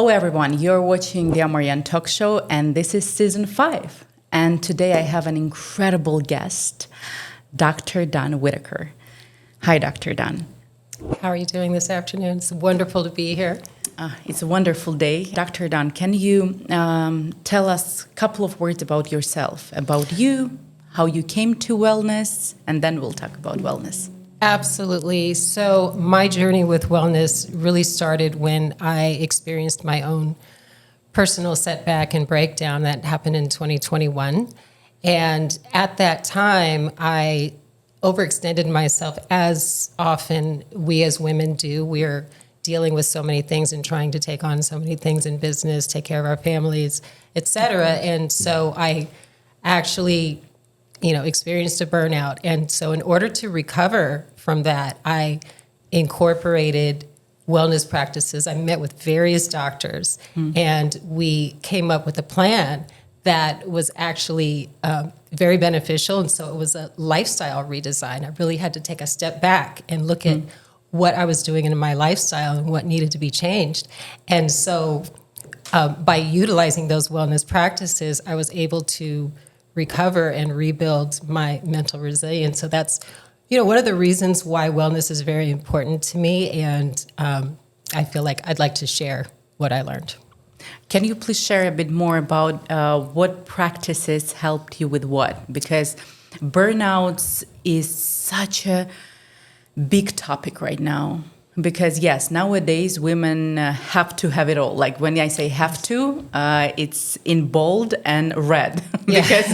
Hello, everyone. You're watching the Amaria Talk Show, and this is season 5. And today I have an incredible guest, Dr. Dan Whitaker. Hi, Dr. Dan. How are you doing this afternoon? It's wonderful to be here. It's a wonderful day. Dr. Dan, can you tell us a couple of words about yourself, about you, how you came to wellness, and then we'll talk about wellness. Absolutely. So my journey with wellness really started when I experienced my own personal setback and breakdown that happened in 2021. And at that time, I overextended myself, as often we as women do. We're dealing with so many things and trying to take on so many things in business, take care of our families, et cetera. And so I actually experienced a burnout. And so in order to recover from that, I incorporated wellness practices. I met with various doctors, and we came up with a plan that was actually very beneficial. And so it was a lifestyle redesign. I really had to take a step back and look at what I was doing in my lifestyle and what needed to be changed. And so by utilizing those wellness practices, I was able to recover and rebuild my mental resilience. So that's, one of the reasons why wellness is very important to me. And I feel like I'd like to share what I learned. Can you please share a bit more about what practices helped you with what? Because burnouts is such a big topic right now. Because yes, nowadays women have to have it all. Like when I say have to, it's in bold and red. Because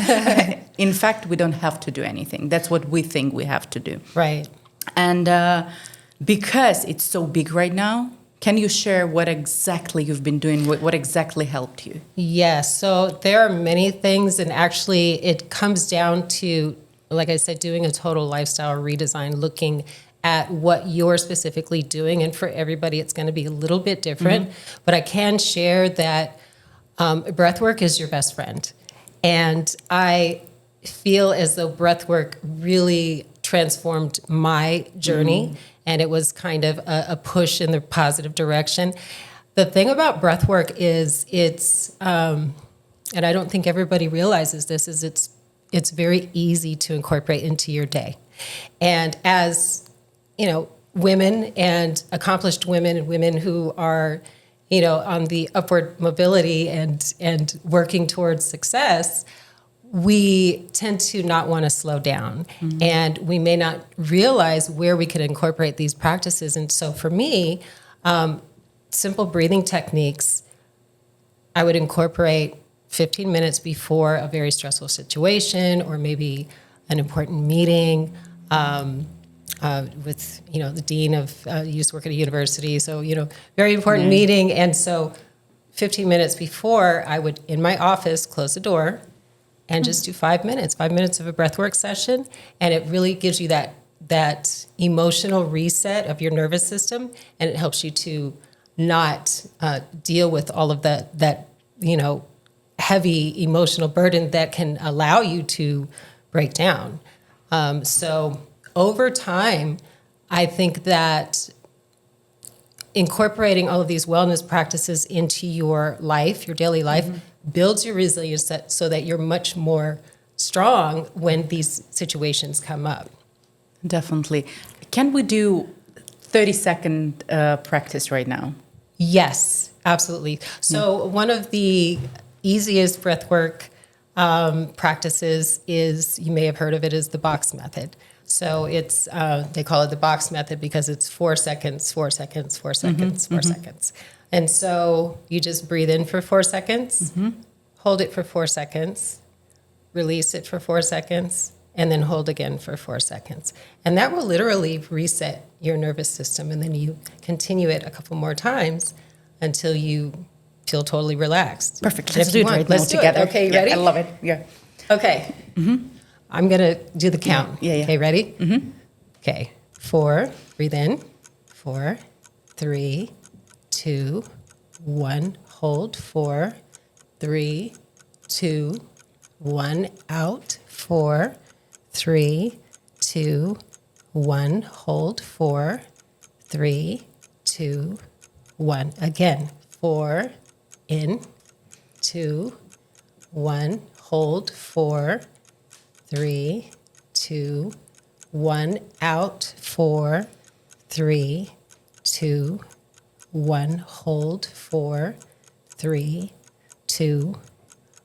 in fact, we don't have to do anything. That's what we think we have to do. Right. And because it's so big right now, can you share what exactly you've been doing? What exactly helped you? Yes. So there are many things. And actually, it comes down to, like I said, doing a total lifestyle redesign, looking at what you're specifically doing. And for everybody, it's going to be a little bit different. But I can share that breath work is your best friend. And I feel as though breath work really transformed my journey. And it was kind of a push in the positive direction. The thing about breath work is it's, and I don't think everybody realizes this, is it's very easy to incorporate into your day. And as women and accomplished women and women who are, on the upward mobility and working towards success, we tend to not want to slow down. And we may not realize where we could incorporate these practices. And so for me, simple breathing techniques, I would incorporate 15 minutes before a very stressful situation or maybe an important meeting, with the dean of used to work at a university, so very important meeting. And so 15 minutes before, I would in my office close the door and just do 5 minutes of a breathwork session, and it really gives you that emotional reset of your nervous system, and it helps you to not deal with all of that heavy emotional burden that can allow you to break down. So over time, I think that incorporating all of these wellness practices into your life, your daily life, builds your resilience so that you're much more strong when these situations come up. Definitely. Can we do 30-second practice right now? Yes, absolutely. So one of the easiest breathwork practices is, you may have heard of it, is the box method. So it's they call it the box method because it's 4 seconds, 4 seconds, 4 seconds, 4 seconds. And so you just breathe in for 4 seconds, hold it for 4 seconds, release it for 4 seconds, and then hold again for 4 seconds. And that will literally reset your nervous system. And then you continue it a couple more times until you feel totally relaxed. Perfect. Let's do it right now together. Okay, you ready? I love it. Yeah. Okay. I'm going to do the count. Yeah. Okay, ready? Okay. 4, breathe in. 4, 3, 2, 1. Hold. 4, 3, 2, 1. Out. 4, 3, 2, 1. Hold. 4, 3, 2, 1. Again. 4, in, 2, 1, hold, 4, 3, 2, 1, out, 4, 3, 2, 1, hold, 4, 3, 2,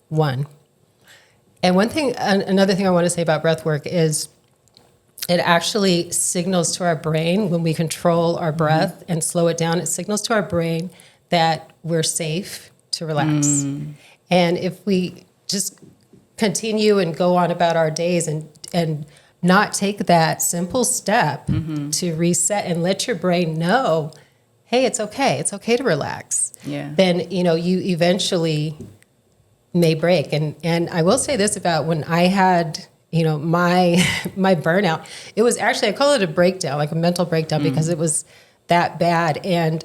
1. And another thing I want to say about breath work is it actually signals to our brain when we control our breath and slow it down. It signals to our brain that we're safe to relax. And if we just continue and go on about our days and not take that simple step to reset and let your brain know, hey, it's okay to relax. Then, you eventually may break. And I will say this about when I had, my burnout, it was actually, I call it a breakdown, like a mental breakdown, because it was that bad. And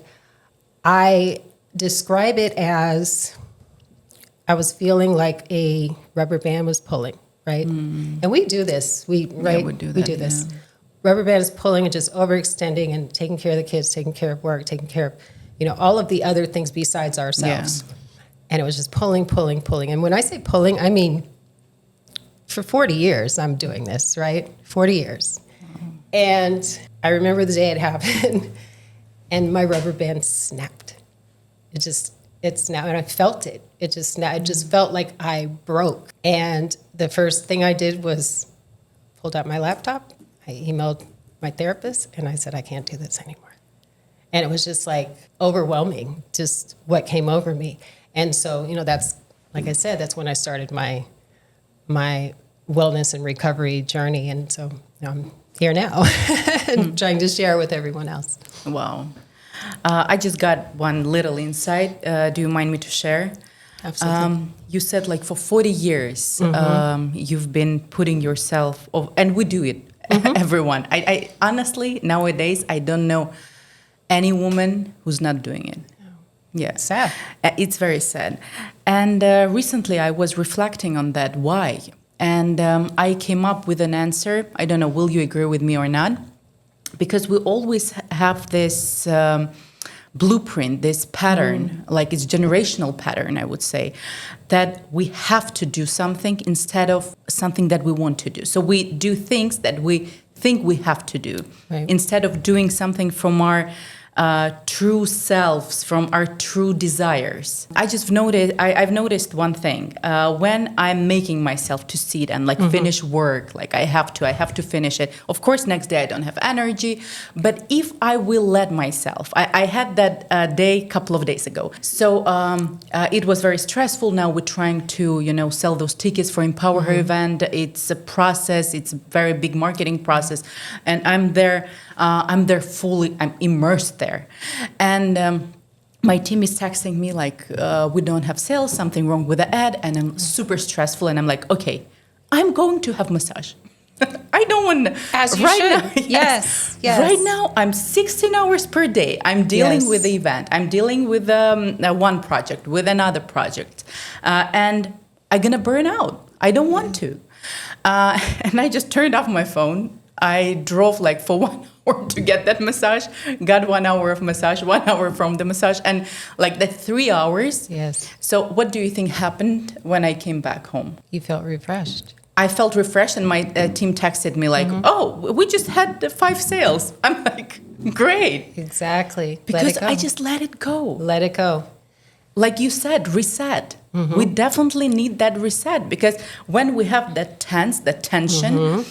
I describe it as I was feeling like a rubber band was pulling, right? And we do this, we do this. Rubber band is pulling and just overextending and taking care of the kids, taking care of work, taking care of, all of the other things besides ourselves. And it was just pulling, pulling, pulling. And when I say pulling, I mean, for 40 years, I'm doing this, right? 40 years. And I remember the day it happened, and my rubber band snapped. It snapped, and I felt it. It just snapped. It just felt like I broke. And the first thing I did was pulled out my laptop. I emailed my therapist, and I said, I can't do this anymore. And it was just like overwhelming, just what came over me. And so, that's, like I said, that's when I started my wellness and recovery journey. And so I'm here now and trying to share with everyone else. Wow. I just got one little insight. Do you mind me to share? Absolutely. You said like for 40 years, you've been putting yourself, and we do it, everyone. I honestly, nowadays, I don't know any woman who's not doing it. Yeah. Sad. It's very sad. And recently I was reflecting on that. Why? And I came up with an answer. I don't know, will you agree with me or not? Because we always have this blueprint, this pattern, like it's generational pattern, I would say, that we have to do something instead of something that we want to do. So we do things that we think we have to do instead of doing something from our true selves, from our true desires. I've noticed one thing. When I'm making myself to sit and finish work, I have to finish it. Of course, next day I don't have energy, but if I will let myself, I had that day a couple of days ago. So it was very stressful. Now we're trying to, sell those tickets for Empower Her event. It's a process. It's a very big marketing process. And I'm there fully, I'm immersed there. And my team is texting me we don't have sales, something wrong with the ad, and I'm super stressful, and I'm like, okay, I'm going to have massage. I don't want to. As you should. Now, yes. Right now, I'm 16 hours per day. I'm dealing with the event. I'm dealing with one project, with another project. And I'm going to burn out. I don't want to. And I just turned off my phone. I drove for 1 hour to get that massage, got 1 hour of massage, 1 hour from the massage, and that 3 hours. Yes. So what do you think happened when I came back home? You felt refreshed. I felt refreshed, and my team texted me oh, we just had 5 sales. I'm like, great. Exactly. Because I just let it go. Let it go. Like you said, reset. We definitely need that reset, because when we have that tension,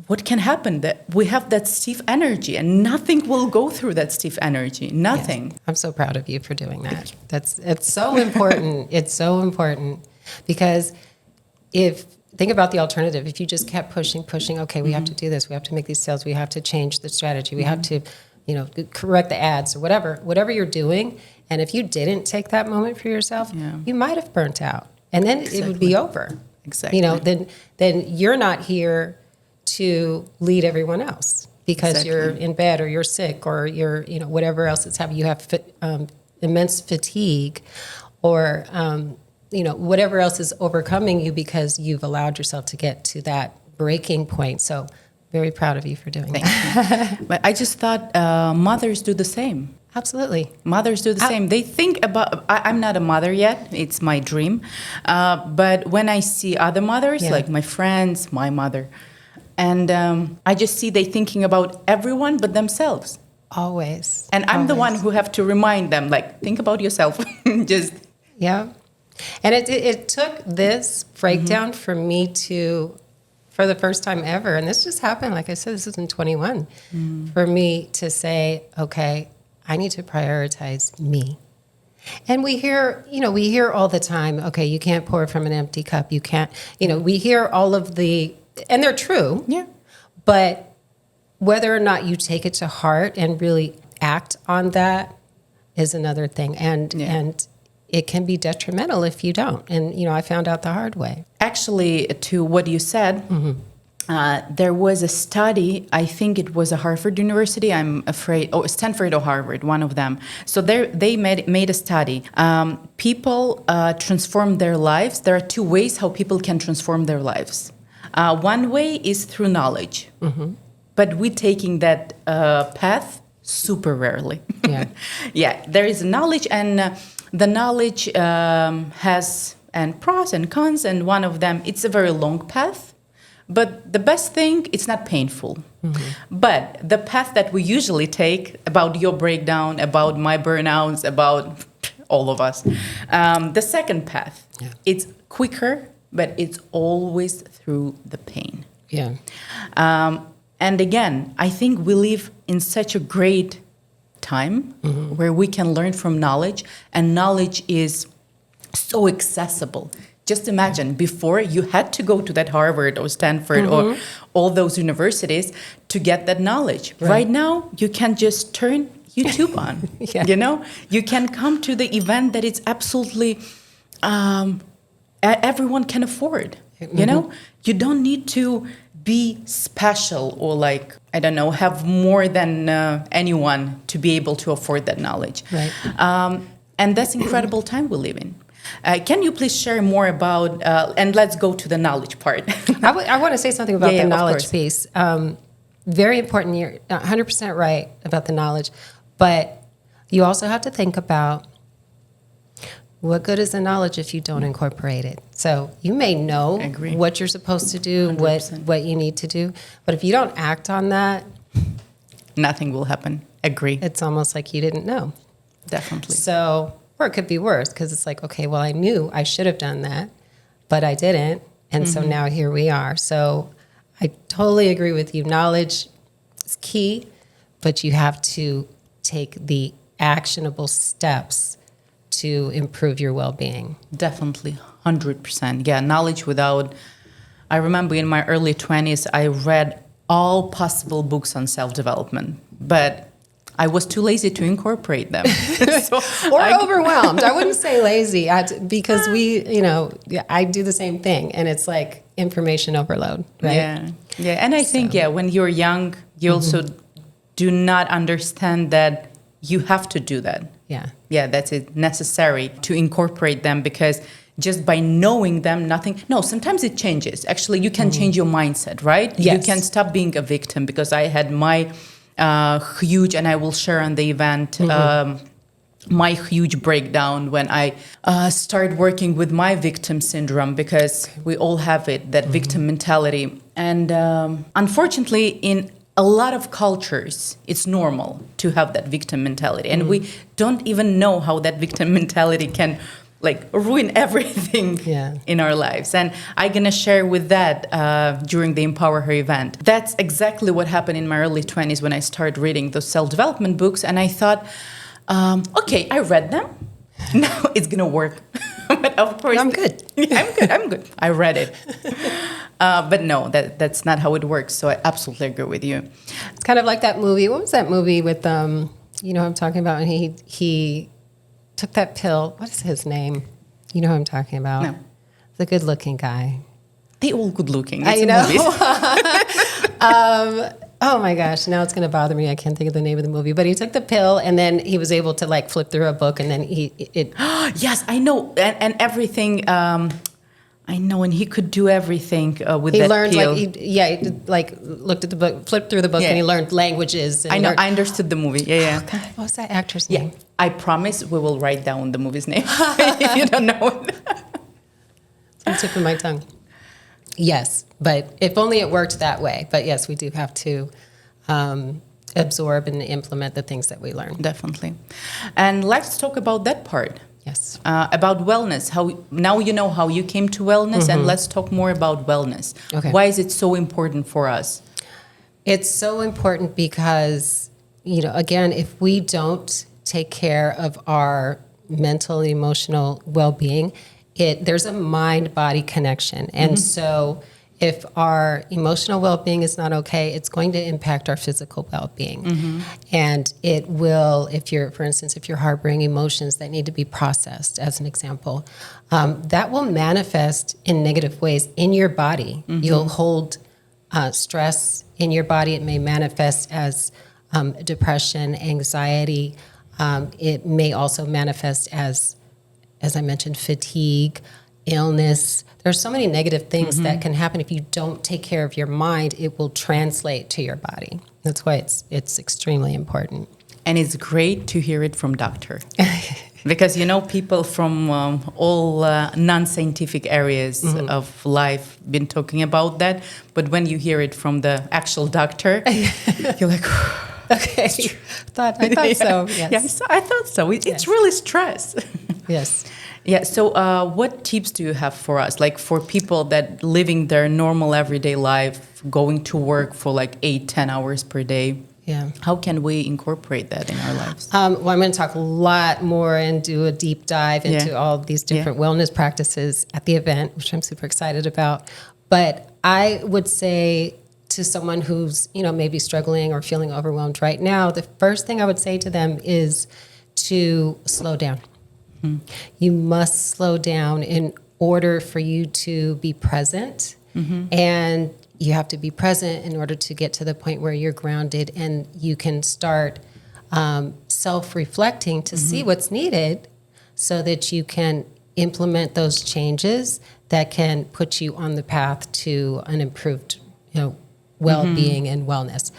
what can happen? That we have that stiff energy, and nothing will go through that stiff energy. Nothing. Yes. I'm so proud of you for doing that. It's so important. It's so important, because think about the alternative. If you just kept pushing, okay, we have to do this. We have to make these sales. We have to change the strategy. We have to, correct the ads or whatever you're doing. And if you didn't take that moment for yourself, you might have burnt out, and then it would be over. Exactly. Then you're not here to lead everyone else, because you're in bed, or you're sick, or you're, whatever else is happening. You have immense fatigue, or, whatever else is overcoming you, because you've allowed yourself to get to that breaking point. So very proud of you for doing that. Thank you. But I just thought mothers do the same. Absolutely. Mothers do the same. They think about, I'm not a mother yet. It's my dream. But when I see other mothers, Yeah. like my friends, my mother, and I just see they thinking about everyone but themselves. Always. And I'm the one Always. who have to remind them, like, think about yourself. Just, Yeah. And it took this breakdown for me to, for the first time ever, and this just happened, like I said, this is in 21, for me to say, okay, I need to prioritize me. And we hear all the time, okay, you can't pour from an empty cup. You can't, we hear all of the, and they're true. yeah. But whether or not you take it to heart and really act on that is another thing. And it can be detrimental if you don't. And, I found out the hard way. Actually, to what you said, there was a study, I think it was a Harvard University, I'm afraid, Stanford or Harvard, one of them. So they made a study. People transform their lives. There are two ways how people can transform their lives. One way is through knowledge. But we're taking that path super rarely. Yeah. Yeah, there is knowledge, and the knowledge has pros and cons, and one of them, it's a very long path. But the best thing, it's not painful. But the path that we usually take about your breakdown, about my burnouts, about all of us, the second path, it's quicker, but it's always through the pain. Yeah. And again, I think we live in such a great time where we can learn from knowledge, and knowledge is so accessible. Just imagine, before you had to go to that Harvard or Stanford or all those universities to get that knowledge. Right now, you can just turn YouTube on. You can come to the event that it's absolutely everyone can afford. You don't need to be special or have more than anyone to be able to afford that knowledge. Right. And that's incredible time we live in. Can you please share more about, and let's go to the knowledge part. I want to say something about the knowledge of piece. Very important. You're 100% right about the knowledge. But you also have to think about, what good is the knowledge if you don't incorporate it? So you may know what you're supposed to do, 100%. what you need to do, but if you don't act on that, nothing will happen. Agree. it's almost like you didn't know. Definitely. So, or it could be worse, because it's like, okay, well, I knew I should have done that, but I didn't, and so now here we are. So I totally agree with you. Knowledge is key, but you have to take the actionable steps to improve your well-being. Definitely, 100%. Yeah, knowledge without... I remember in my early 20s, I read all possible books on self-development, but I was too lazy to incorporate them. Or overwhelmed. I wouldn't say lazy, because I do the same thing, and it's like information overload, right? Yeah. And I think, when you're young, you also do not understand that you have to do that. Yeah, that's it, necessary to incorporate them, because just by knowing them, sometimes it changes. Actually, you can change your mindset, right? Yes. You can stop being a victim, because I had my huge, and I will share on the event, my huge breakdown when I started working with my victim syndrome, because we all have it, that victim mentality. And unfortunately, in a lot of cultures, it's normal to have that victim mentality. And we don't even know how that victim mentality can ruin everything in our lives. And I'm going to share with that during the Empower Her event. That's exactly what happened in my early 20s when I started reading those self-development books. And I thought, okay, I read them. Now it's going to work. But of course... I'm good. I'm good. I read it. But no, that's not how it works. So I absolutely agree with you. It's kind of like that movie. What was that movie with, you know what I'm talking about? And he took that pill. What is his name? You know who I'm talking about? No. The good-looking guy. They all good looking. I know. Oh my gosh, now it's going to bother me. I can't think of the name of the movie. But he took the pill, and then he was able to flip through a book, and then it. Yes, I know. And everything... I know, and he could do everything with He that learned peel. like looked at the book, flipped through the book, Yeah. and he learned languages. And I know. learned, I understood the movie. Yeah, yeah. God, what was that actor's Yeah. name? I promise we will write down the movie's name if you don't know it. It's on the tip of my tongue. Yes, but if only it worked that way. But yes, we do have to absorb and implement the things that we learn. Definitely. And let's talk about that part. Yes. About wellness. How now you know how you came to wellness, and let's talk more about wellness. Okay. Why is it so important for us? It's so important because, again, if we don't take care of our mental and emotional well-being, there's a mind-body connection. And so if our emotional well-being is not okay, it's going to impact our physical well-being. And it will, for instance, if you're harboring emotions that need to be processed, as an example, that will manifest in negative ways in your body. You'll hold stress in your body. It may manifest as depression, anxiety. It may also manifest as I mentioned, fatigue, illness. There's so many negative things that can happen if you don't take care of your mind. It will translate to your body. That's why it's extremely important. And it's great to hear it from doctor. Because, people from all non-scientific areas of life been talking about that. But when you hear it from the actual doctor, you're like, okay. I thought so. Yes. Yeah, I thought so. It's really stress. Yes. Yeah. So what tips do you have for us? Like for people that living their normal everyday life, going to work for like 8-10 hours per day. Yeah. How can we incorporate that in our lives? Well, I'm going to talk a lot more and do a deep dive into all of these different wellness practices at the event, which I'm super excited about. But I would say to someone who's, maybe struggling or feeling overwhelmed right now, the first thing I would say to them is to slow down. You must slow down in order for you to be present. And you have to be present in order to get to the point where you're grounded and you can start self-reflecting to see what's needed so that you can implement those changes that can put you on the path to an improved, well-being and wellness.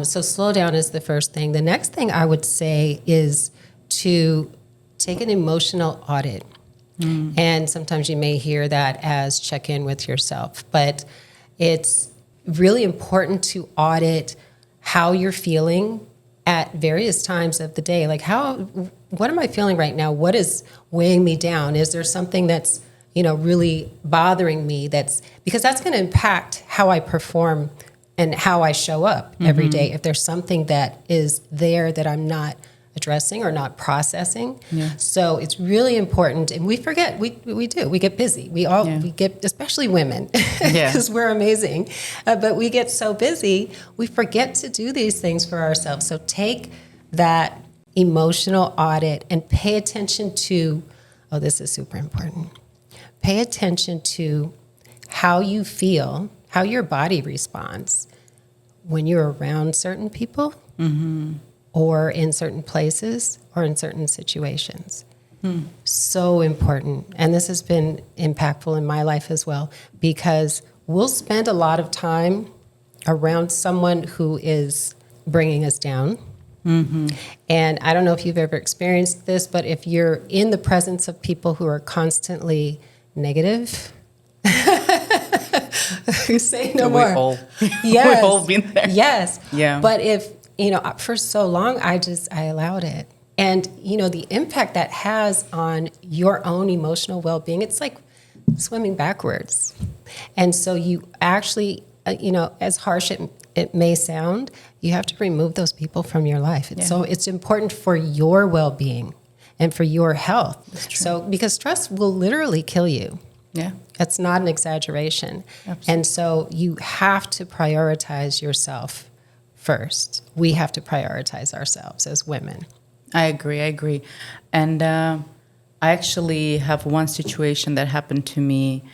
So slow down is the first thing. The next thing I would say is to take an emotional audit. And sometimes you may hear that as check in with yourself, but it's really important to audit how you're feeling at various times of the day. Like what am I feeling right now? What is weighing me down? Is there something that's, really bothering me? Because that's going to impact how I perform and how I show up every day. If there's something that is there that I'm not addressing or not processing. Yeah. So it's really important. And we forget, we do, we get busy. We get, especially women, because we're amazing. But we get so busy, we forget to do these things for ourselves. So take that emotional audit and pay attention to, this is super important. Pay attention to how you feel, how your body responds when you're around certain people. Or in certain places, or in certain situations. So important. And this has been impactful in my life as well, because we'll spend a lot of time around someone who is bringing us down. And I don't know if you've ever experienced this, but if you're in the presence of people who are constantly negative, say no more. We've all been there. Yes. Yeah. But if, for so long, I allowed it. And, the impact that has on your own emotional well-being, it's like swimming backwards. And so you actually, as harsh it may sound, you have to remove those people from your life. So it's important for your well-being and for your health. So because stress will literally kill you. Yeah. That's not an exaggeration. Absolutely. And so you have to prioritize yourself first. We have to prioritize ourselves as women. I agree. And I actually have one situation that happened to me.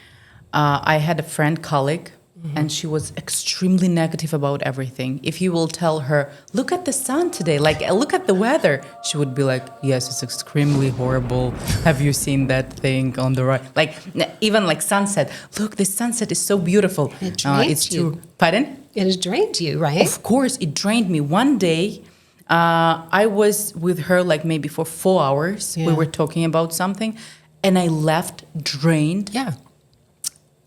I had a colleague, and she was extremely negative about everything. If you will tell her, look at the sun today, like look at the weather, she would be like, yes, it's extremely horrible. Have you seen that thing on the right? Like even like sunset. Look, this sunset is so beautiful. It drained it's you. too. Pardon? It has drained you, right? Of course, it drained me. One day, I was with her like maybe for 4 hours. Yeah. We were talking about something, and I left drained. Yeah.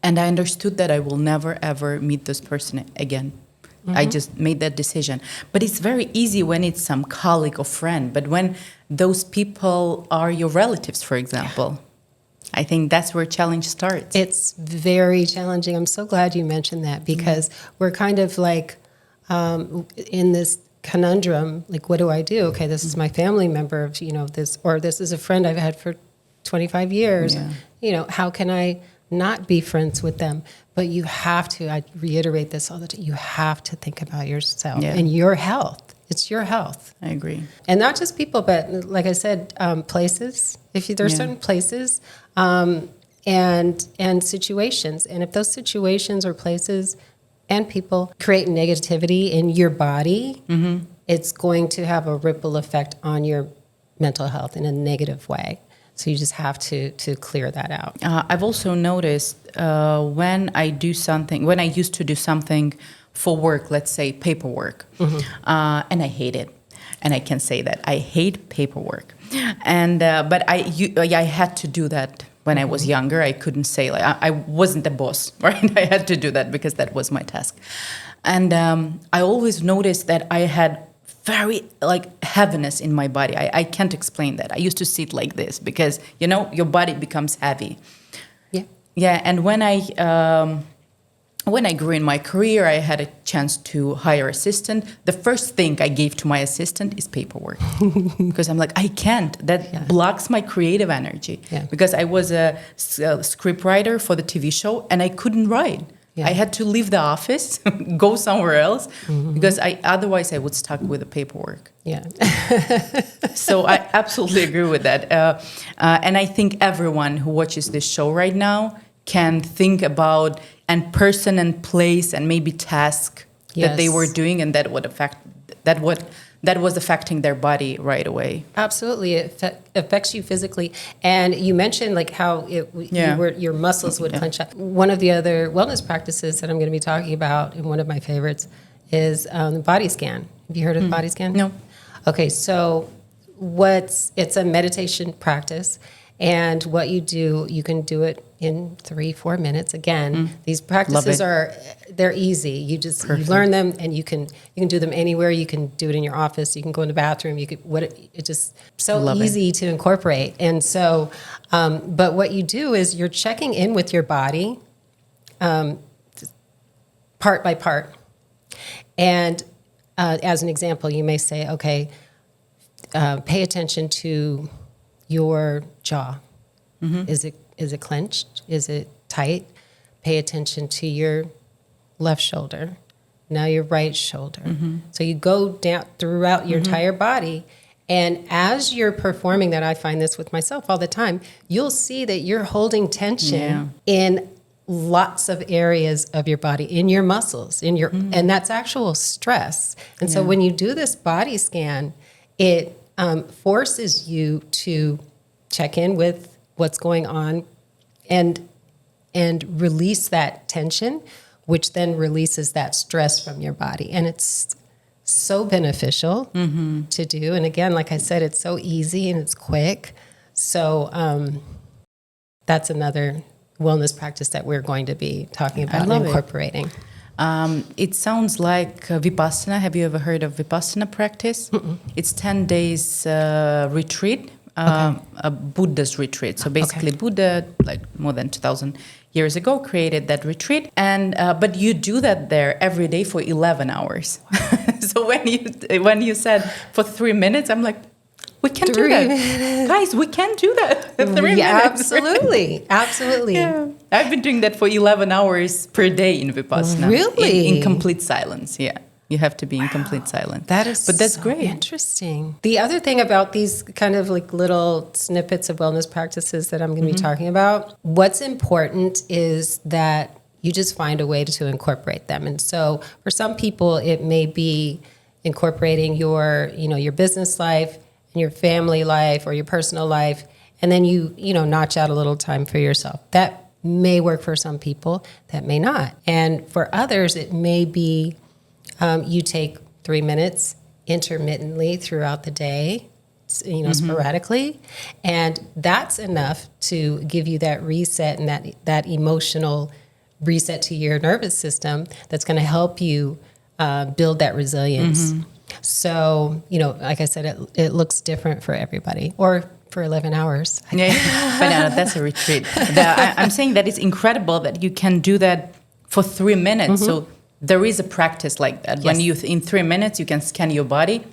And I understood that I will never, ever meet this person again. I just made that decision. But it's very easy when it's some colleague or friend. But when those people are your relatives, for example, I think that's where challenge starts. It's very challenging. I'm so glad you mentioned that because we're kind of like in this conundrum, like, what do I do? Okay, this is my family member of, this, or this is a friend I've had for 25 years. Yeah. How can I not be friends with them? But you have to, I reiterate this all the time, you have to think about yourself and your health. It's your health. I agree. And not just people, but like I said, places. There's certain places and situations. And if those situations or places and people create negativity in your body, it's going to have a ripple effect on your mental health in a negative way. So you just have to clear that out. I've also noticed when I used to do something for work, let's say paperwork, and I hate it. And I can say that I hate paperwork. And but I had to do that when I was younger. I couldn't say, like, I wasn't the boss, right? I had to do that because that was my task. And I always noticed that I had very heaviness in my body. I can't explain that. I used to sit like this because, your body becomes heavy. Yeah. Yeah, and when I grew in my career, I had a chance to hire assistant. The first thing I gave to my assistant is paperwork because I'm like, I can't. That blocks my creative energy because I was a script writer for the TV show and I couldn't write. Yeah. I had to leave the office, go somewhere else because otherwise I would stuck with the paperwork. Yeah. So I absolutely agree with that. And I think everyone who watches this show right now can think about and person and place and maybe task that they were doing and that was affecting their body right away. Absolutely, it affects you physically. And you mentioned like how your muscles would clench up. One of the other wellness practices that I'm going to be talking about, and one of my favorites, is the body scan. Have you heard of the body scan? No. Okay, so it's a meditation practice. And what you do, you can do it in 3-4 minutes. Again, these practices they're easy. You learn them, and you can do them anywhere. You can do it in your office. You can go in the bathroom. It's just so easy to incorporate. And so, but what you do is you're checking in with your body, part by part. And as an example, you may say, okay, pay attention to your jaw. Is it clenched? Is it tight? Pay attention to your left shoulder. Now your right shoulder. So you go down throughout your entire body. And as you're performing that, I find this with myself all the time, you'll see that you're holding tension in lots of areas of your body, in your muscles, and that's actual stress. And so when you do this body scan, it forces you to check in with what's going on and release that tension, which then releases that stress from your body. And it's so beneficial to do. And again, like I said, it's so easy and it's quick. So that's another wellness practice that we're going to be talking about and incorporating. It sounds like Vipassana. Have you ever heard of Vipassana practice? It's 10 days retreat, a Buddha's retreat. So basically Buddha, like more than 2,000 years ago, created that retreat. And but you do that there every day for 11 hours. So when you said for 3 minutes, I'm like, we can't do that. Guys, we can't do that. 3 minutes. Absolutely. Absolutely. Yeah. I've been doing that for 11 hours per day in Vipassana. Really? In complete silence, yeah. You have to be in complete silence. That's so great. Interesting. The other thing about these kind of like little snippets of wellness practices that I'm going to be talking about, what's important is that You just find a way to incorporate them. And so for some people, it may be incorporating your business life and your family life or your personal life, and then you notch out a little time for yourself. That may work for some people, that may not. And for others, it may be you take 3 minutes intermittently throughout the day, sporadically, and that's enough to give you that reset and that emotional reset to your nervous system that's going to help you build that resilience. So, like I said, it looks different for everybody, or for 11 hours. Yeah, but no, that's a retreat. I'm saying that it's incredible that you can do that for 3 minutes. So there is a practice like that. Yes. When in 3 minutes, you can scan your body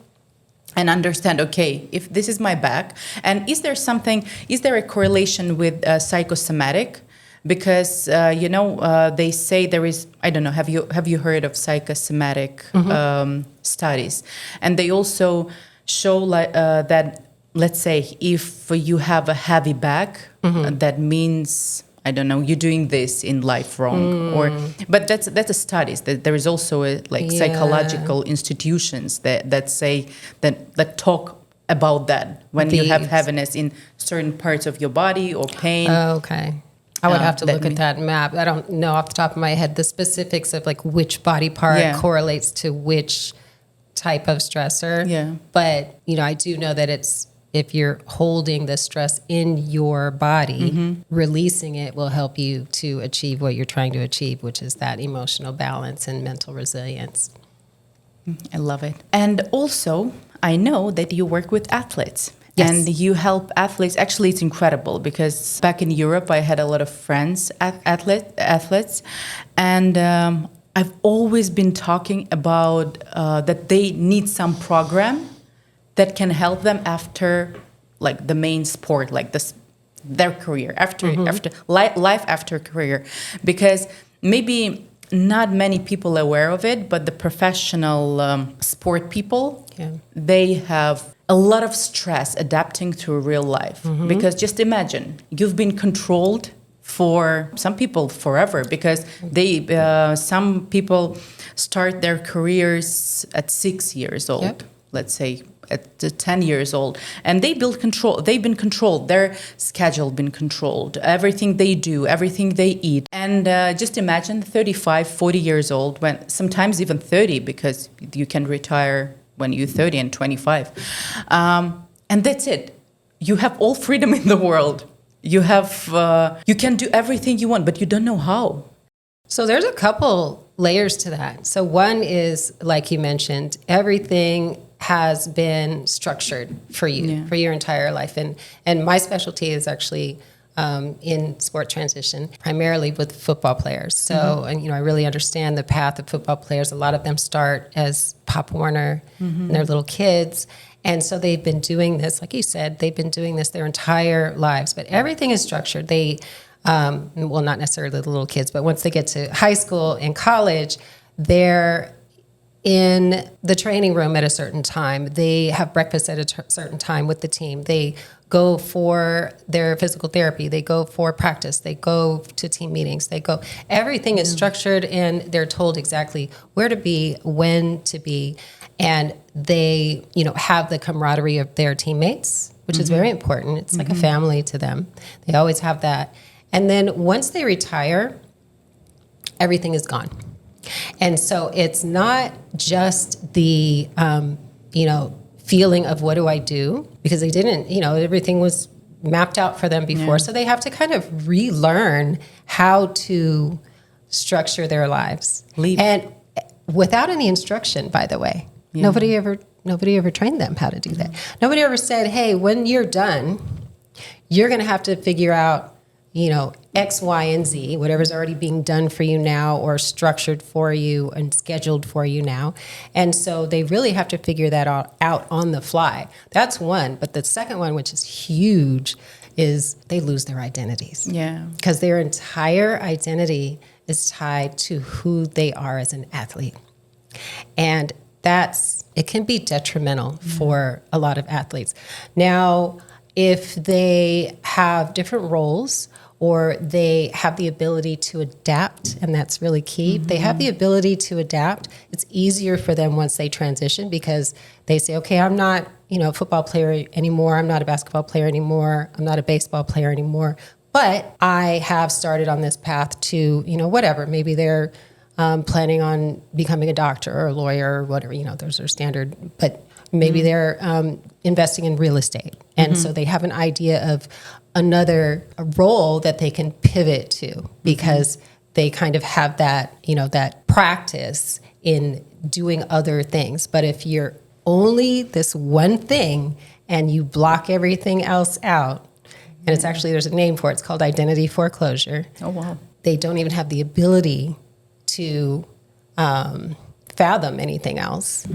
and understand, okay, if this is my back, and is there a correlation with psychosomatic? Because they say there is, I don't know, have you heard of psychosomatic studies? And they also show that, let's say, if you have a heavy back, that means, I don't know, you're doing this in life wrong, but that's a studies. That there is also psychological institutions that say that talk about that when you have heaviness in certain parts of your body or pain. Okay. I would have to look at that map. I don't know off the top of my head the specifics of like which body part correlates to which type of stressor. Yeah. But, I do know that if you're holding the stress in your body, releasing it will help you to achieve what you're trying to achieve, which is that emotional balance and mental resilience. I love it. And also, I know that you work with athletes. Yes. And you help athletes. Actually, it's incredible because back in Europe, I had a lot of friends, athletes, and I've always been talking about that they need some program that can help them after, like, the main sport, like their career, after life after career, because maybe not many people are aware of it, but the professional sport people, they have a lot of stress adapting to real life. Because just imagine, you've been controlled for some people forever, because some people start their careers at 6 years old, let's say at 10 years old, and they've been controlled, their schedule been controlled, everything they do, everything they eat. And just imagine 35, 40 years old, when sometimes even 30, because you can retire when you're 30 and 25. And that's it. You have all freedom in the world. You can do everything you want, but you don't know how. So there's a couple layers to that. So one is, like you mentioned, everything has been structured for you for your entire life. And my specialty is actually in sport transition, primarily with football players. So, and I really understand the path of football players. A lot of them start as Pop Warner and they're little kids. And so they've been doing this, like you said, they've been doing this their entire lives, but everything is structured. They, well, not necessarily the little kids, but once they get to high school and college, they're in the training room at a certain time. They have breakfast at a certain time with the team. They go for their physical therapy. They go for practice. They go to team meetings. Everything is structured, and they're told exactly where to be, when to be. And they, have the camaraderie of their teammates, which is very important. It's like a family to them. They always have that. And then once they retire, everything is gone. And so it's not just the, feeling of what do I do? Because they didn't, everything was mapped out for them before. So they have to kind of relearn how to structure their lives. And without any instruction, by the way. Nobody ever trained them how to do that. Nobody ever said, hey, when you're done, you're going to have to figure out, X, Y, and Z, whatever's already being done for you now or structured for you and scheduled for you now. And so they really have to figure that out on the fly. That's one. But the second one, which is huge, is they lose their identities. Yeah. Because their entire identity is tied to who they are as an athlete. And it can be detrimental for a lot of athletes. Now, if they have different roles, or they have the ability to adapt, and that's really key. If they have the ability to adapt, it's easier for them once they transition because they say, okay, I'm not, a football player anymore. I'm not a basketball player anymore. I'm not a baseball player anymore. But I have started on this path to, whatever. Maybe they're planning on becoming a doctor or a lawyer or whatever, those are standard. But maybe they're investing in real estate. And so they have an idea of another role that they can pivot to because they kind of have that, that practice in doing other things. But if you're only this one thing and you block everything else out, and it's actually, there's a name for it, it's called identity foreclosure. Oh, wow. They don't even have the ability to fathom anything else.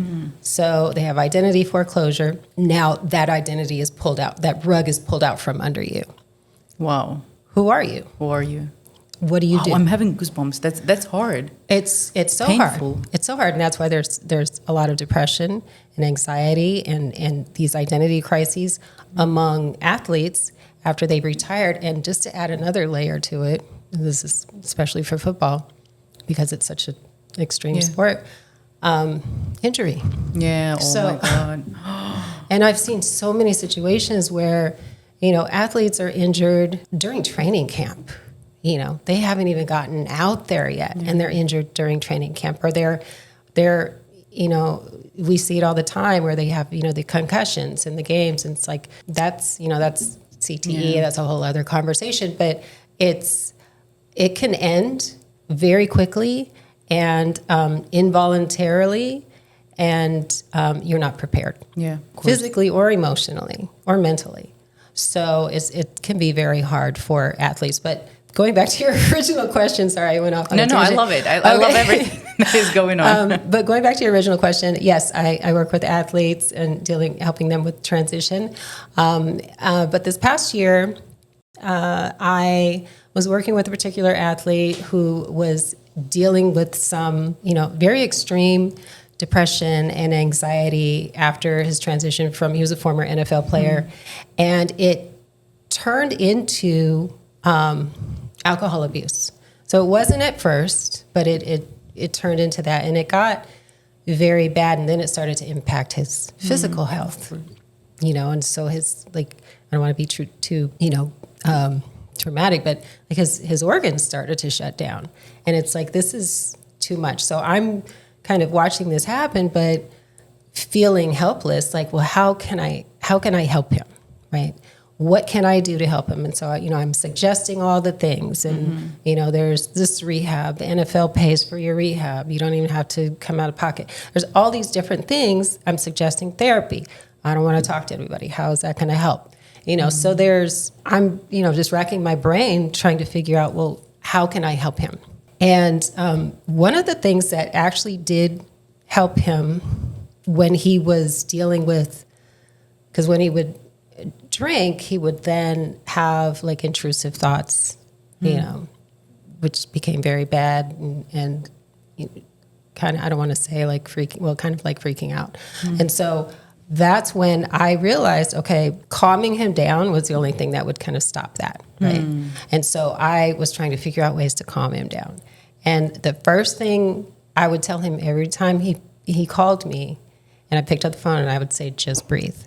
So they have identity foreclosure. Now that identity is pulled out, that rug is pulled out from under you. Wow. Who are you? Who are you? What do you do? I'm having goosebumps. That's hard. It's so painful. hard. It's so hard, and that's why there's a lot of depression and anxiety and these identity crises among athletes after they've retired. And just to add another layer to it, and this is especially for football because it's such an extreme sport, injury. Yeah. Oh So- my God. And I've seen so many situations where, athletes are injured during training camp. They haven't even gotten out there yet, and they're injured during training camp, or they're, we see it all the time where they have, the concussions in the games, and it's like that's CTE, that's a whole other conversation, but it can end very quickly and involuntarily, and you're not prepared, Yeah. Of course. physically or emotionally or mentally. So it can be very hard for athletes. But going back to your original question, sorry, I went off on a No, I tangent. love it. I love everything that is going on. But going back to your original question, yes, I work with athletes and helping them with transition. But this past year, I was working with a particular athlete who was dealing with some, very extreme depression and anxiety after his transition he was a former NFL player. And it turned into alcohol abuse. So it wasn't at first, but it turned into that. And it got very bad. And then it started to impact his physical health, and so his, I don't want to be too traumatic, but because his organs started to shut down. And it's like, this is too much. So I'm kind of watching this happen, but feeling helpless, like, well, how can I help him, right? What can I do to help him? And so, I'm suggesting all the things, and, there's this rehab, the NFL pays for your rehab. You don't even have to come out of pocket. There's all these different things. I'm suggesting therapy. I don't want to talk to everybody. How is that going to help? So I'm just racking my brain trying to figure out, well, how can I help him? And one of the things that actually did help him when he was dealing with, because when he would drink, he would then have intrusive thoughts, which became very bad and kind of, I don't want to say kind of freaking out. And so that's when I realized, okay, calming him down was the only thing that would kind of stop that, right? And so I was trying to figure out ways to calm him down. And the first thing I would tell him every time he called me and I picked up the phone, and I would say, just breathe.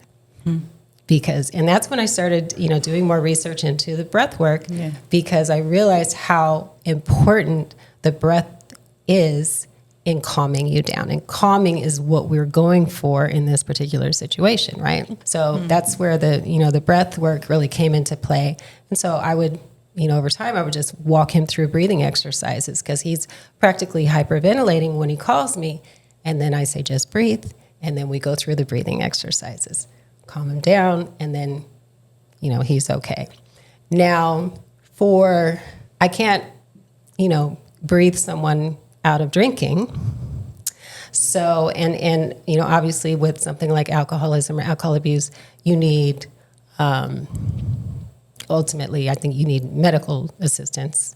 And that's when I started, doing more research into the breath work, because I realized how important the breath is in calming you down. And calming is what we're going for in this particular situation, right? So that's where the breath work really came into play. And so I would, over time, I would just walk him through breathing exercises, because he's practically hyperventilating when he calls me. And then I say, just breathe. And then we go through the breathing exercises, calm him down, and then, he's okay. Now, I can't, breathe someone out of drinking. So, and obviously with something like alcoholism or alcohol abuse, you need, ultimately, I think you need medical assistance,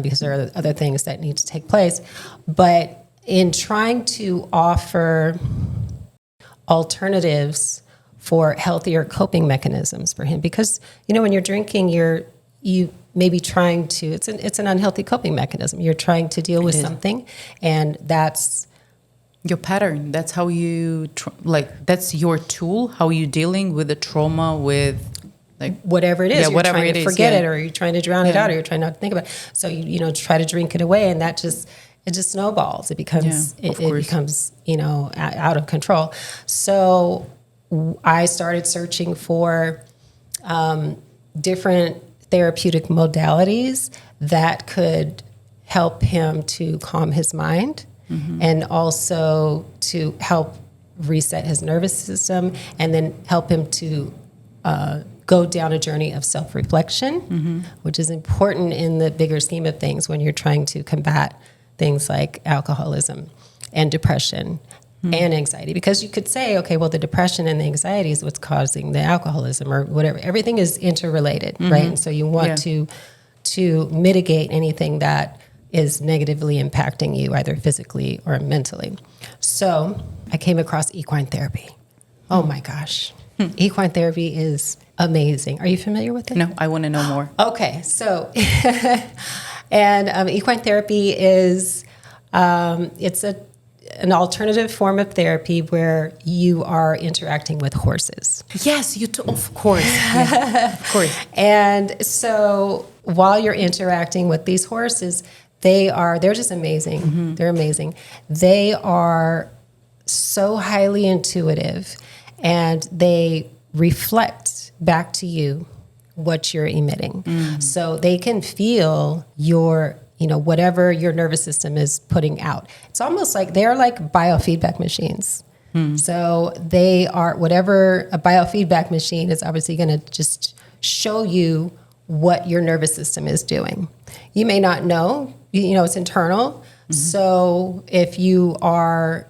because there are other things that need to take place. But in trying to offer alternatives for healthier coping mechanisms for him, because when you're drinking, you maybe trying to, it's an unhealthy coping mechanism. You're trying to deal with something, and that's your pattern. That's how you, that's your tool, how you dealing with the trauma, with like whatever it is. You're whatever trying it to is, forget it, or you're trying to drown it out, or you're trying not to think about it. So you try to drink it away, and that it just snowballs. It becomes it becomes out of control. So I started searching for different therapeutic modalities that could help him to calm his mind, and also to help reset his nervous system, and then help him to go down a journey of self-reflection, which is important in the bigger scheme of things when you're trying to combat things like alcoholism and depression and anxiety. Because you could say, okay, well, the depression and the anxiety is what's causing the alcoholism or whatever. Everything is interrelated, right? And so you want to mitigate anything that is negatively impacting you, either physically or mentally. So I came across equine therapy. Oh my gosh. Equine therapy is amazing. Are you familiar with it? No, I want to know more. Okay, so and equine therapy is it's an alternative form of therapy where you are interacting with horses. Yes, of course. Yeah, of course. And so while you're interacting with these horses, they're just amazing. They're amazing. They are so highly intuitive, and they reflect back to you what you're emitting. So they can feel your, whatever your nervous system is putting out. It's almost like they're like biofeedback machines. So they are, whatever a biofeedback machine is obviously going to just show you what your nervous system is doing. You may not know, it's internal. So if you are,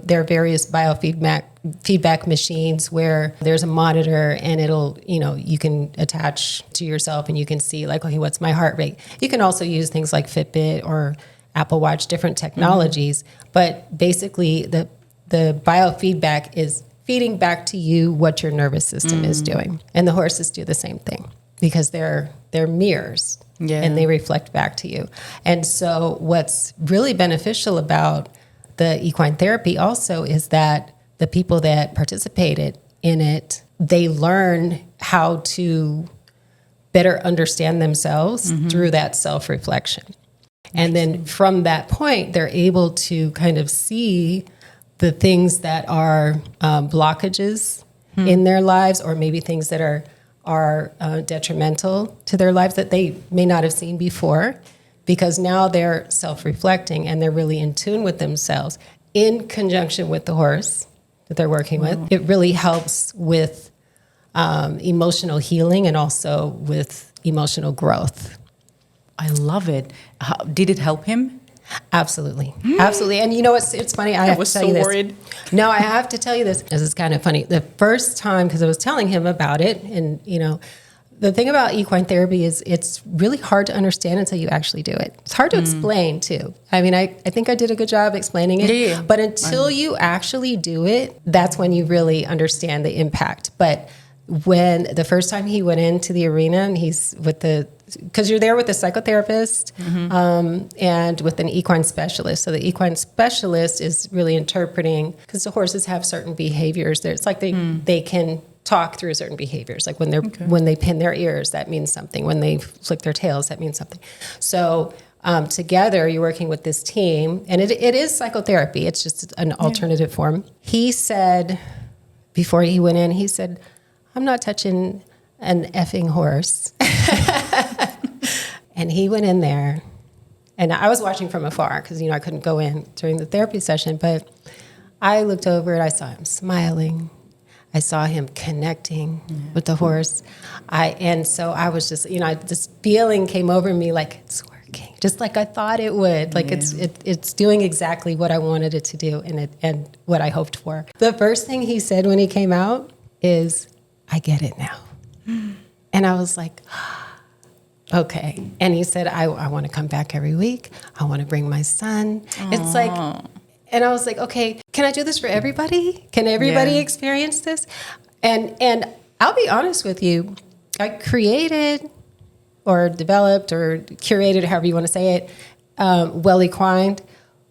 there are various biofeedback machines where there's a monitor, and it'll, you can attach to yourself and you can see like, okay, what's my heart rate? You can also use things like Fitbit or Apple Watch, different technologies. But basically the biofeedback is feeding back to you what your nervous system is doing. And the horses do the same thing because they're mirrors. And they reflect back to you. And so what's really beneficial about the equine therapy also is that the people that participated in it, they learn how to better understand themselves through that self-reflection. And then from that point, they're able to kind of see the things that are blockages in their lives, or maybe things that are detrimental to their lives that they may not have seen before, because now they're self-reflecting and they're really in tune with themselves in conjunction with the horse that they're working with. It really helps with emotional healing and also with emotional growth. I love it. Did it help him? Absolutely. Absolutely. And it's funny. I have was to tell you so this. worried. No, I have to tell you this. This is kind of funny. The first time, because I was telling him about it, and, the thing about equine therapy is it's really hard to understand until you actually do it. It's hard to explain, too. I mean, I think I did a good job explaining it. Yeah. But until you actually do it, that's when you really understand the impact. But when the first time he went into the arena, and he's because you're there with a psychotherapist and with an equine specialist. So the equine specialist is really interpreting, because the horses have certain behaviors there. It's like they can talk through certain behaviors. Like when they pin their ears, that means something. When they flick their tails, that means something. So together, you're working with this team, and it is psychotherapy. It's just an alternative form. He said, before he went in, he said, "I'm not touching an effing horse." And he went in there, and I was watching from afar because, I couldn't go in during the therapy session, but I looked over and I saw him smiling. I saw him connecting with the horse. And so I was just, this feeling came over me like it's working, just like I thought it would. Like it's doing exactly what I wanted it to do and what I hoped for. The first thing he said when he came out is, "I get it now." And I was like, okay. And he said, I want to come back every week. I want to bring my son. Aww. It's like, and I was like, okay, can I do this for everybody? Can everybody experience this? And I'll be honest with you, I created or developed or curated, however you want to say it, well-equined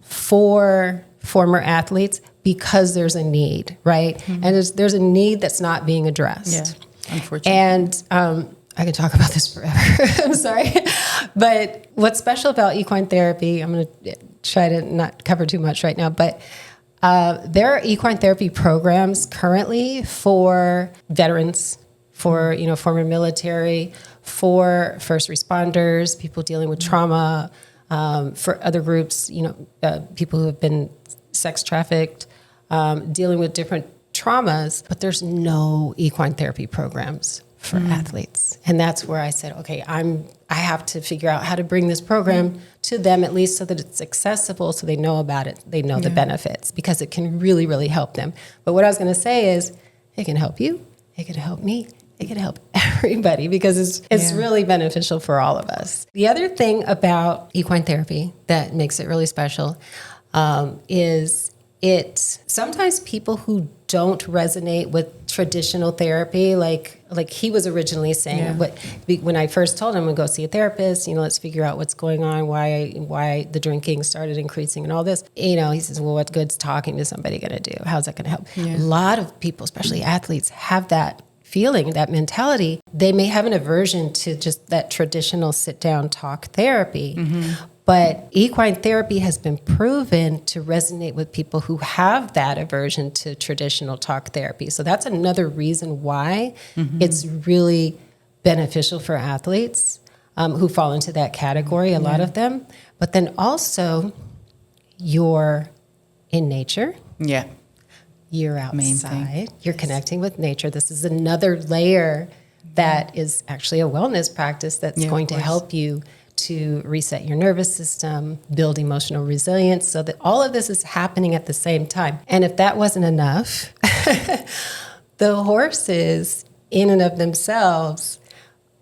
for former athletes because there's a need, right? And there's a need that's not being addressed. Yeah, unfortunately. And I can talk about this forever. I'm sorry. But what's special about equine therapy, I'm going to try to not cover too much right now, but there are equine therapy programs currently for veterans, for former military, for first responders, people dealing with trauma, for other groups, people who have been sex trafficked, dealing with different traumas, but there's no equine therapy programs for athletes. And that's where I said, okay, I have to figure out how to bring this program to them, at least so that it's accessible, so they know about it, they know the benefits, because it can really, really help them. But what I was going to say is, it can help you, it can help me, it can help everybody, because it's really beneficial for all of us. The other thing about equine therapy that makes it really special is sometimes people who don't resonate with traditional therapy, like he was originally saying, when I first told him to go see a therapist, let's figure out what's going on, why the drinking started increasing and all this. He says, well, what good's talking to somebody going to do? How's that going to help? Yeah. A lot of people, especially athletes, have that feeling, that mentality. They may have an aversion to just that traditional sit-down talk therapy. But equine therapy has been proven to resonate with people who have that aversion to traditional talk therapy. So that's another reason why it's really beneficial for athletes who fall into that category, a lot of them. But then also, you're in nature. Yeah. You're outside. You're connecting with nature. This is another layer that is actually a wellness practice that's going to help you to reset your nervous system, build emotional resilience, so that all of this is happening at the same time. And if that wasn't enough, the horses in and of themselves,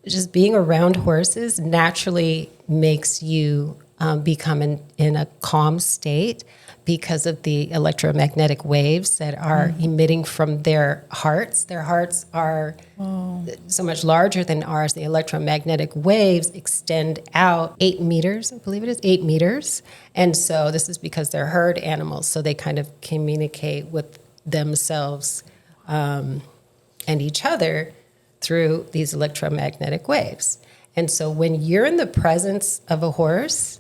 just being around horses naturally makes you become in a calm state because of the electromagnetic waves that are emitting from their hearts. Their hearts are so much larger than ours. The electromagnetic waves extend out 8 meters, I believe it is, 8 meters. And so this is because they're herd animals, so they kind of communicate with themselves and each other through these electromagnetic waves. And so when you're in the presence of a horse,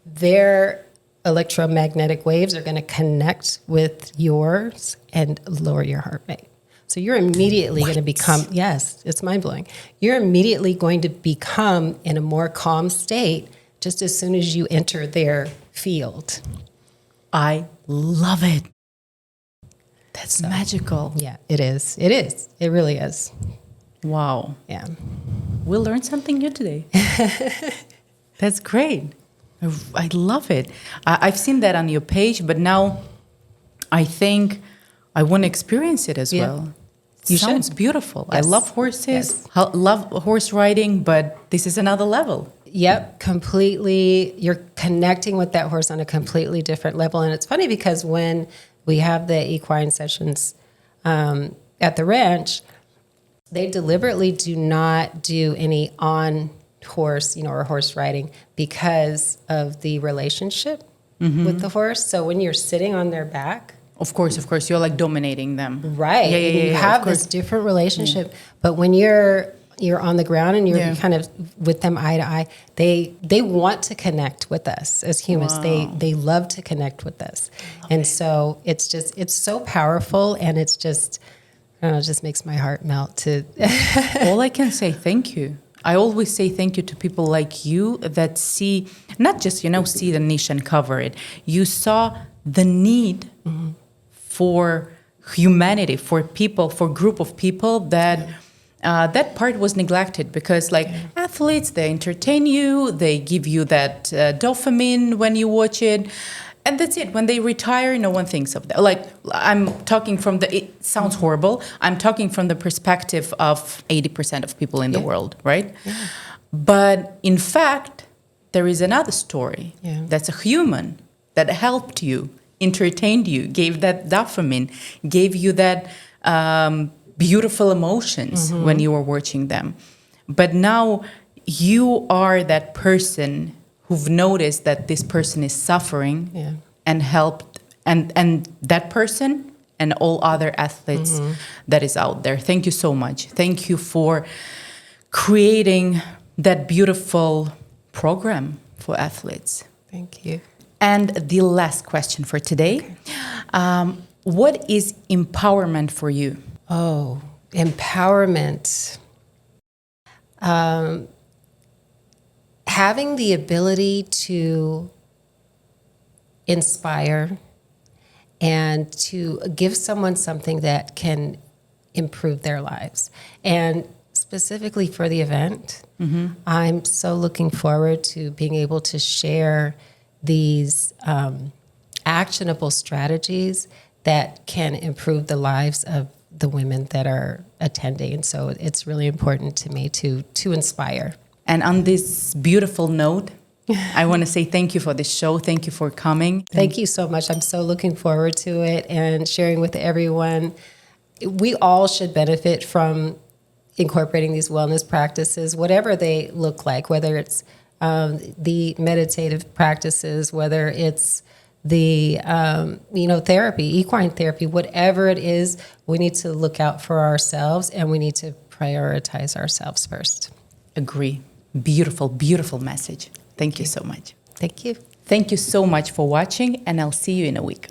their electromagnetic waves are going to connect with yours and lower your heart rate. So you're immediately going to become, yes, it's mind-blowing. You're immediately going to become in a more calm state just as soon as you enter their field. I love it. That's magical. Yeah, it is. It is. It really is. Wow. Yeah. We learned something new today. That's great. I love it. I've seen that on your page, but now I think I want to experience it as well. It sounds beautiful. Yes. I love horses. Yes. I love horse riding, but this is another level. Yep, completely. You're connecting with that horse on a completely different level. And it's funny because when we have the equine sessions at the ranch, they deliberately do not do any on horse, or horse riding because of the relationship with the horse. So when you're sitting on their back, of course, you're like dominating them, right? Yeah, you have this different relationship. But when you're on the ground and you're kind of with them eye to eye, they want to connect with us as humans. Wow. They love to connect with us, and so it's so powerful, and it's just, I don't know, it just makes my heart melt. To all I can say, thank you. I always say thank you to people like you that see, not just, see the niche and cover it. You saw the need for humanity, for people, for a group of people that that part was neglected because athletes, they entertain you, they give you that dopamine when you watch it. And that's it. When they retire, no one thinks of that. I'm talking from it sounds horrible. I'm talking from the perspective of 80% of people in the world, right? Yeah. But in fact, there is another story. Yeah. That's a human that helped you, entertained you, gave that dopamine, gave you that beautiful emotions when you were watching them. But now you are that person who've noticed that this person is suffering and helped and that person and all other athletes that is out there. Thank you so much. Thank you for creating that beautiful program for athletes. Thank you. And the last question for today. What is empowerment for you? Oh, empowerment. Having the ability to inspire and to give someone something that can improve their lives. And specifically for the event, I'm so looking forward to being able to share these actionable strategies that can improve the lives of the women that are attending. And so it's really important to me to inspire. And on this beautiful note, I want to say thank you for this show. Thank you for coming. Thank you so much. I'm so looking forward to it and sharing with everyone. We all should benefit from incorporating these wellness practices, whatever they look like, whether it's the meditative practices, whether it's the therapy, equine therapy, whatever it is, we need to look out for ourselves and we need to prioritize ourselves first. Agree. Beautiful, beautiful message. Thank you so much. Thank you. Thank you so much for watching, and I'll see you in a week.